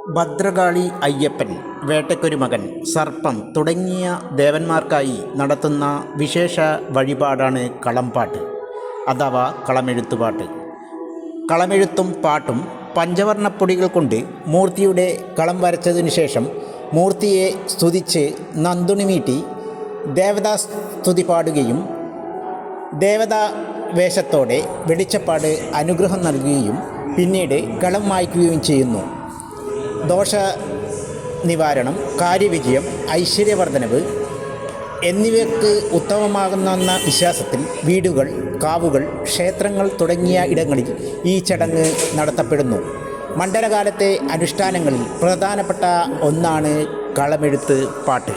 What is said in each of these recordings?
ഭദ്രകാളി, അയ്യപ്പൻ, വേട്ടയ്ക്കൊരു മകൻ, സർപ്പം തുടങ്ങിയ ദേവന്മാർക്കായി നടത്തുന്ന വിശേഷ വഴിപാടാണ് കളംപാട്ട് അഥവാ കളമെഴുത്തുപാട്ട്. കളമെഴുത്തും പാട്ടും പഞ്ചവർണ്ണപ്പൊടികൾ കൊണ്ട് മൂർത്തിയുടെ കളം വരച്ചതിനു ശേഷം മൂർത്തിയെ സ്തുതിച്ച് നന്ദുണി മീട്ടി ദേവതാസ്തുതി പാടുകയും ദേവതാ വേഷത്തോടെ വെളിച്ചപ്പാട് അനുഗ്രഹം നൽകുകയും പിന്നീട് കളം മായ്ക്കുകയും ചെയ്യുന്നു. ദോഷ നിവാരണം, കാര്യവിജയം, ഐശ്വര്യവർദ്ധനവ് എന്നിവയ്ക്ക് ഉത്തമമാകുന്ന വിശ്വാസത്തിൽ വീടുകൾ, കാവുകൾ, ക്ഷേത്രങ്ങൾ തുടങ്ങിയ ഇടങ്ങളിൽ ഈ ചടങ്ങ് നടത്തപ്പെടുന്നു. മണ്ഡലകാലത്തെ അനുഷ്ഠാനങ്ങളിൽ പ്രധാനപ്പെട്ട ഒന്നാണ് കളമെഴുത്ത് പാട്ട്.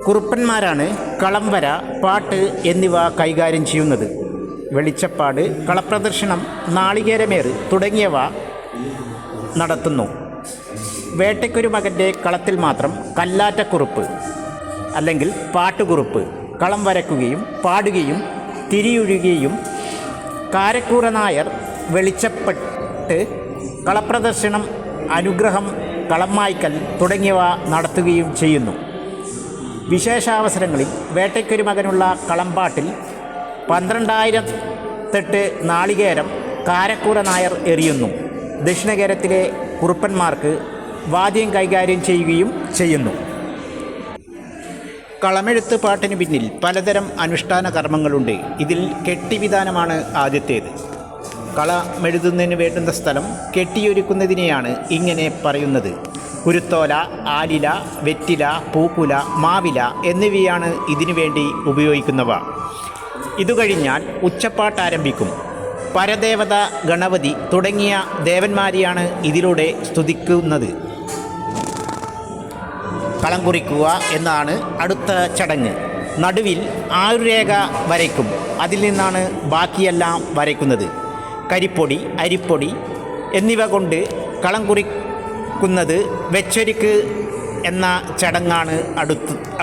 കുറുപ്പന്മാരാണ് കളംവര, പാട്ട് എന്നിവ കൈകാര്യം ചെയ്യുന്നത്. വെളിച്ചപ്പാട്, കളപ്രദർശനം, നാളികേരമേറ് തുടങ്ങിയവ നടത്തുന്നു. വേട്ടയ്ക്കൊരു മകൻ്റെ കളത്തിൽ മാത്രം കല്ലാറ്റക്കുറുപ്പ് അല്ലെങ്കിൽ പാട്ടുകുറുപ്പ് കളം വരയ്ക്കുകയും പാടുകയും തിരിയൊഴുകുകയും കാരക്കൂറ നായർ വെളിച്ചപ്പെട്ട് കളപ്രദർശനം, അനുഗ്രഹം, കളം മായ്ക്കൽ തുടങ്ങിയവ നടത്തുകയും ചെയ്യുന്നു. വിശേഷാവസരങ്ങളിൽ വേട്ടയ്ക്കൊരു മകനുള്ള കളംപാട്ടിൽ 12,000 നാളികേരം കാരക്കൂറ നായർ എറിയുന്നു. ദക്ഷിണകേരത്തിലെ കുറുപ്പന്മാർക്ക് വാദ്യം കൈകാര്യം ചെയ്യുകയും ചെയ്യുന്നു. കളമെഴുത്ത് പാട്ടിന് പിന്നിൽ പലതരം അനുഷ്ഠാന കർമ്മങ്ങളുണ്ട്. ഇതിൽ കെട്ടിവിധാനമാണ് ആദ്യത്തേത്. കളമെഴുതുന്നതിന് വേണ്ടുന്ന സ്ഥലം കെട്ടിയൊരുക്കുന്നതിനെയാണ് ഇങ്ങനെ പറയുന്നത്. കുരുത്തോല, ആലില, വെറ്റില, പൂക്കുല, മാവില എന്നിവയാണ് ഇതിനു വേണ്ടി ഉപയോഗിക്കുന്നവ. ഇതുകഴിഞ്ഞാൽ ഉച്ചപ്പാട്ട് ആരംഭിക്കും. പരദേവത, ഗണപതി തുടങ്ങിയ ദേവന്മാരെയാണ് ഇതിലൂടെ സ്തുതിക്കുന്നത്. കളം കുറിക്കുക എന്നാണ് അടുത്ത ചടങ്ങ്. നടുവിൽ ആയുർരേഖ വരയ്ക്കും. അതിൽ നിന്നാണ് ബാക്കിയെല്ലാം വരയ്ക്കുന്നത്. കരിപ്പൊടി, അരിപ്പൊടി എന്നിവ കൊണ്ട് കളം കുറിക്കുന്നത് വെച്ചൊരുക്ക് എന്ന ചടങ്ങാണ്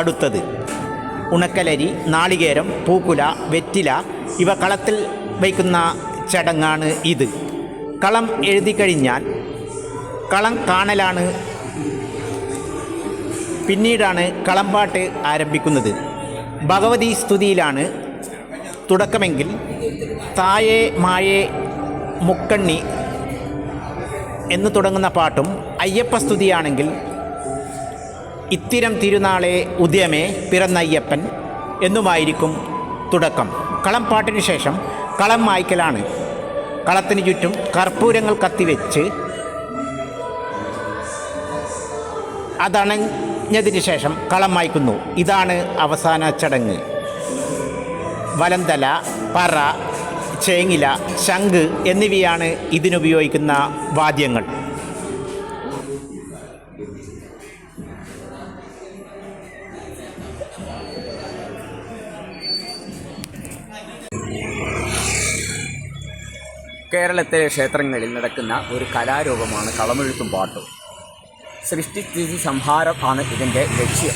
അടുത്തത്. ഉണക്കലരി, നാളികേരം, പൂക്കുല, വെറ്റില ഇവ കളത്തിൽ വയ്ക്കുന്ന ചടങ്ങാണ് ഇത്. കളം എഴുതി കഴിഞ്ഞാൽ കളം കാണലാണ്. പിന്നീടാണ് കളംപാട്ട് ആരംഭിക്കുന്നത്. ഭഗവതി സ്തുതിയിലാണ് തുടക്കമെങ്കിൽ തായേ മായേ മുക്കണ്ണി എന്ന് തുടങ്ങുന്ന പാട്ടും, അയ്യപ്പ സ്തുതിയാണെങ്കിൽ ഇത്തിരം തിരുനാളെ ഉദ്യമേ പിറന്നയ്യപ്പൻ എന്നുമായിരിക്കും തുടക്കം. കളംപാട്ടിനു ശേഷം കളം മായ്ക്കലാണ്. കളത്തിന് ചുറ്റും കർപ്പൂരങ്ങൾ കത്തിവെച്ച് അതണഞ്ഞതിന് ശേഷം കളം മായ്ക്കുന്നു. ഇതാണ് അവസാന ചടങ്ങ്. വലന്തല, പറ, ചേങ്ങില, ശംഖ് എന്നിവയാണ് ഇതിനുപയോഗിക്കുന്ന വാദ്യങ്ങൾ. കേരളത്തിലെ ക്ഷേത്രങ്ങളിൽ നടക്കുന്ന ഒരു കലാരൂപമാണ് കളമെഴുത്തും പാട്ടും. സൃഷ്ടിസ്ഥിതി സംഹാരം ആണ് ഇതിൻ്റെ ലക്ഷ്യം.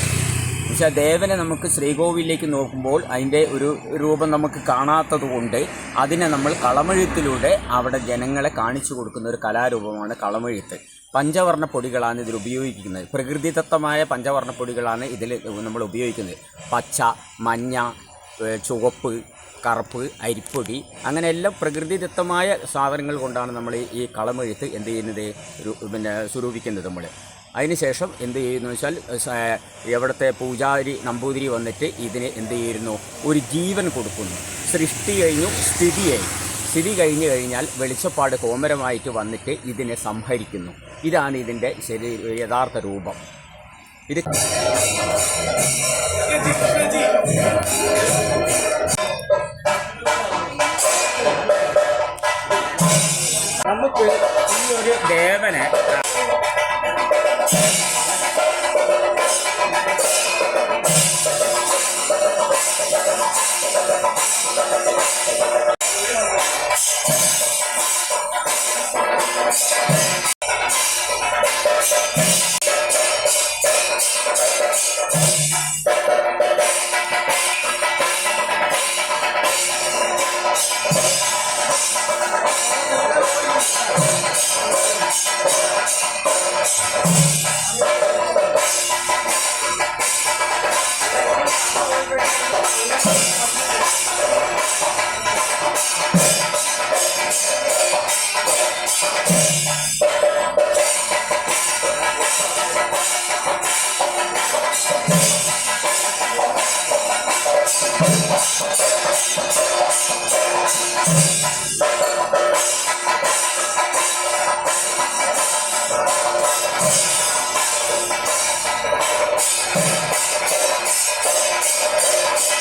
എന്നുവെച്ചാൽ ദേവനെ നമുക്ക് ശ്രീകോവിലേക്ക് നോക്കുമ്പോൾ അതിൻ്റെ ഒരു രൂപം നമുക്ക് കാണാത്തത് കൊണ്ട് അതിനെ നമ്മൾ കളമെഴുത്തിലൂടെ അവിടെ ജനങ്ങളെ കാണിച്ചു കൊടുക്കുന്ന ഒരു കലാരൂപമാണ് കളമെഴുത്ത്. പഞ്ചവർണ്ണ പൊടികളാണ് ഇതിൽ ഉപയോഗിക്കുന്നത്. പ്രകൃതിദത്തമായ പഞ്ചവർണ്ണ പൊടികളാണ് ഇതിൽ നമ്മൾ ഉപയോഗിക്കുന്നത്. പച്ച, മഞ്ഞ, ചുവപ്പ്, കറുപ്പ്, അരിപ്പൊടി അങ്ങനെ എല്ലാം പ്രകൃതിദത്തമായ സാധനങ്ങൾ കൊണ്ടാണ് നമ്മൾ ഈ കളമെഴുത്ത് എന്ത് ചെയ്യുന്നത്, സ്വരൂപിക്കുന്നത്. നമ്മൾ അതിനുശേഷം എന്ത് ചെയ്യുന്നു വെച്ചാൽ എവിടുത്തെ പൂജാരി നമ്പൂതിരി വന്നിട്ട് ഇതിന് എന്ത് ചെയ്യുന്നു, ഒരു ജീവൻ കൊടുക്കുന്നു. സൃഷ്ടി കഴിഞ്ഞു, സ്ഥിതി കഴിഞ്ഞു കഴിഞ്ഞാൽ വെളിച്ചപ്പാട് കോമരമായിട്ട് വന്നിട്ട് ഇതിനെ സംഹരിക്കുന്നു. ഇതാണ് ഇതിൻ്റെ യഥാർത്ഥ രൂപം. ഇത് നമുക്ക് ഈ ഒരു ദേവനെ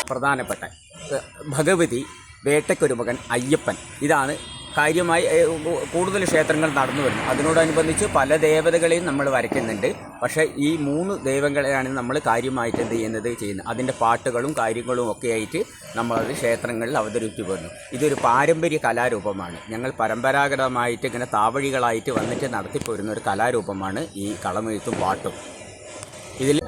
പ്രധാനപ്പെട്ട ഭഗവതി, വേട്ടയ്ക്കൊരു മകൻ അയ്യപ്പൻ, ഇതാണ് കാര്യമായി കൂടുതൽ ക്ഷേത്രങ്ങൾ നടന്നു വരുന്നത്. അതിനോടനുബന്ധിച്ച് പല ദേവതകളെയും നമ്മൾ വരയ്ക്കുന്നുണ്ട്. പക്ഷേ ഈ 3 ദൈവങ്ങളെയാണ് നമ്മൾ കാര്യമായിട്ട് എന്ത് ചെയ്യുന്നത്. അതിൻ്റെ പാട്ടുകളും കാര്യങ്ങളും ഒക്കെ ആയിട്ട് നമ്മളത് ക്ഷേത്രങ്ങളിൽ അവതരിപ്പിച്ചു വരുന്നു. ഇതൊരു പാരമ്പര്യ കലാരൂപമാണ്. ഞങ്ങൾ പരമ്പരാഗതമായിട്ട് ഇങ്ങനെ താവഴികളായിട്ട് വന്നിട്ട് നടത്തിപ്പോരുന്ന ഒരു കലാരൂപമാണ് ഈ കളമെഴുത്തും പാട്ടും. ഇതിൽ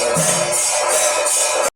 ോ